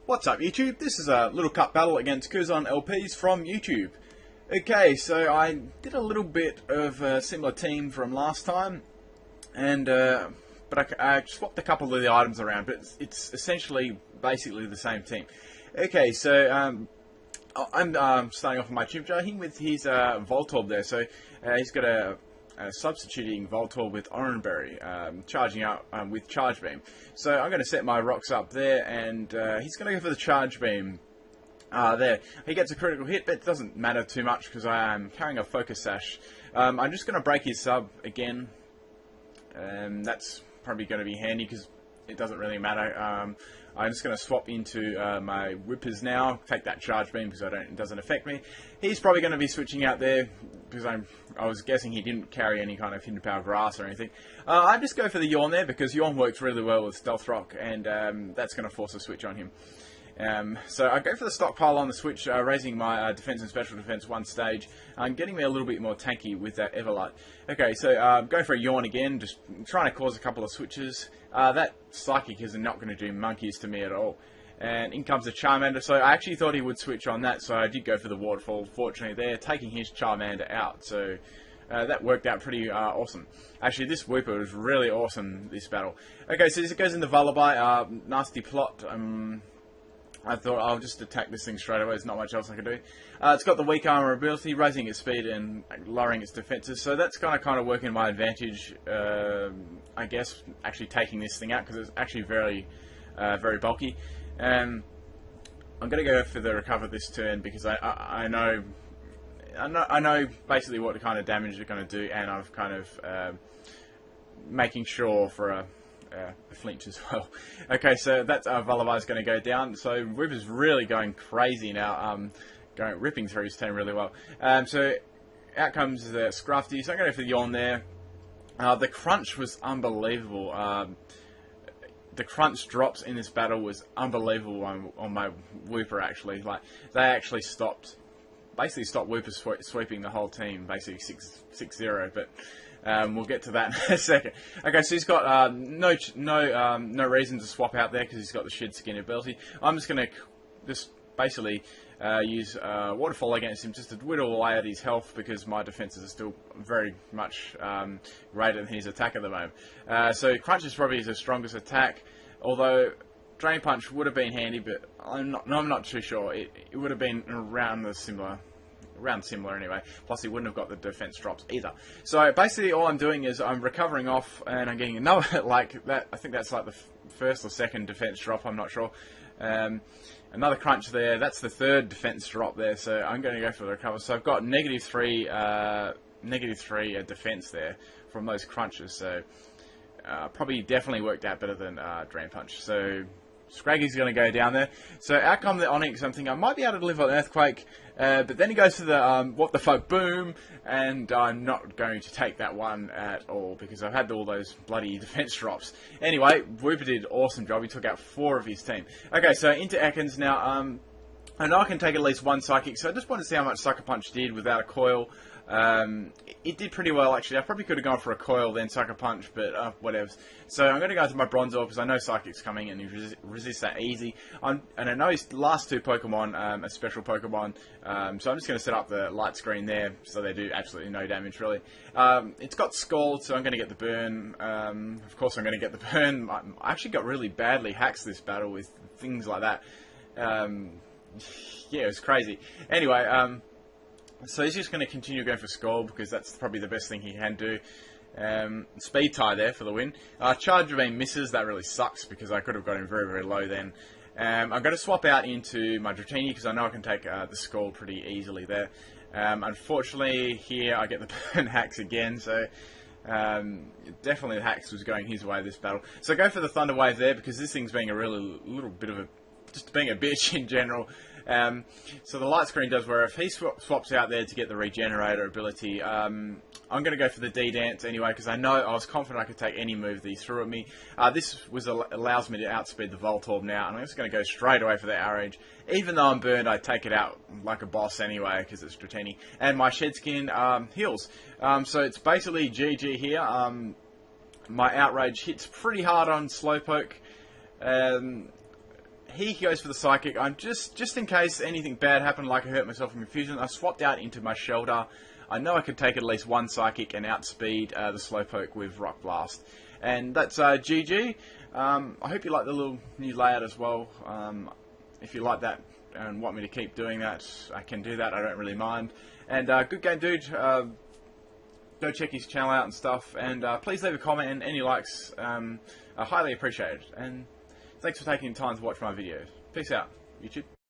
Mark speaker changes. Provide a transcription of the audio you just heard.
Speaker 1: What's up YouTube? This is a little cup battle against KuzonLPs from YouTube. Okay, so I did a little bit of a similar team from last time, and but I swapped a couple of the items around, but it's essentially basically the same team. Okay, so I'm starting off with my Chimp with his Voltorb there, so he's got a substituting Voltorb with Oranberry, charging up with Charge Beam. So I'm going to set my rocks up there, and he's going to go for the Charge Beam there. He gets a critical hit, but it doesn't matter too much because I am carrying a Focus Sash. I'm just going to break his sub again. That's probably going to be handy because it doesn't really matter. I'm just going to swap into my Whippers now, take that Charge Beam because it doesn't affect me. He's probably going to be switching out there because I was guessing he didn't carry any kind of Hidden Power Grass or anything. I just go for the Yawn there because Yawn works really well with Stealth Rock, and that's going to force a switch on him. So I go for the stockpile on the switch, raising my defense and special defense one stage, getting me a little bit more tanky with that Everlight. Okay, so go for a Yawn again, just trying to cause a couple of switches. That Psychic is not going to do monkeys to me at all. And in comes the Charmander, so I actually thought he would switch on that, so I did go for the Waterfall, fortunately there, taking his Charmander out. So that worked out pretty awesome. Actually, this Weeper was really awesome, this battle. Okay, so this goes into Lullaby, nasty plot. I thought I'll just attack this thing straight away, there's not much else I can do. It's got the weak armor ability, raising its speed and lowering its defenses, so that's going to kind of work in my advantage, I guess, actually taking this thing out, because it's actually very bulky. I'm going to go for the recover this turn, because I know basically what kind of damage they're going to do, and I've kind of making sure for a flinch as well. Okay, so that's Lullaby's going to go down. So Whipper's really going crazy now, ripping through his team really well. So out comes the Scruffy. So I'm going to go for the Yawn there. The crunch was unbelievable. The crunch drops in this battle was unbelievable on my Whipper actually. Like they actually basically stopped Whipper sweeping the whole team, basically 6-0, but we'll get to that in a second. Okay, so he's got no reason to swap out there because he's got the Shed Skin ability. I'm just going to basically use Waterfall against him just to whittle away at his health because my defenses are still very much greater than his attack at the moment. So Crunch is probably his strongest attack, although Drain Punch would have been handy, but I'm not too sure. It would have been around similar anyway. Plus, he wouldn't have got the defense drops either. So basically, all I'm doing is I'm recovering off, and I'm getting another like that. I think that's like the first or second defense drop. I'm not sure. Another crunch there. That's the third defense drop there. So I'm going to go for the recover. So I've got -3 defense there from those crunches. So probably definitely worked out better than Drain Punch. So Scraggy's going to go down there. So out come the Onyx. I'm thinking I might be able to deliver an Earthquake, but then he goes for the what the fuck boom, and I'm not going to take that one at all because I've had all those bloody defense drops. Anyway, Wooper did an awesome job. He took out 4 of his team. Okay, so into Ekans now. I know I can take at least 1 Psychic, so I just want to see how much Sucker Punch did without a coil. It did pretty well actually. I probably could have gone for a coil then Sucker Punch, but whatever. So I'm going to go to my Bronzor because I know Psychic's coming and he resists that easy. And I know his last 2 Pokemon are special Pokemon, so I'm just going to set up the light screen there so they do absolutely no damage really. It's got Scald, so I'm going to get the burn. Of course I'm going to get the burn. I actually got really badly hacked this battle with things like that. Yeah, it was crazy. Anyway, so he's just going to continue going for Scald because that's probably the best thing he can do. Speed Tie there for the win. Charge Beam misses. That really sucks because I could have got him very, very low then. I'm going to swap out into my Dratini because I know I can take the Scald pretty easily there. Unfortunately, here I get the burn hacks again, so definitely the hacks was going his way this battle. So I go for the Thunder Wave there because this thing's being a little bit of just being a bitch in general. So the light screen does where if he swaps out there to get the Regenerator ability, I'm going to go for the D-Dance anyway because I was confident I could take any move that he threw at me. This allows me to outspeed the Voltorb now, and I'm just going to go straight away for the Outrage. Even though I'm burned, I take it out like a boss anyway because it's Dratini. And my Shed Skin heals. So it's basically GG here. My Outrage hits pretty hard on Slowpoke. he goes for the Psychic. I'm just in case anything bad happened, like I hurt myself in Confusion, I swapped out into my Shelter. I know I could take at least one Psychic and outspeed the Slowpoke with Rock Blast. And that's GG. I hope you like the little new layout as well. If you like that and want me to keep doing that, I can do that. I don't really mind. And good game, dude. Go check his channel out and stuff. And please leave a comment, and any likes are highly appreciated. And thanks for taking the time to watch my videos. Peace out, YouTube.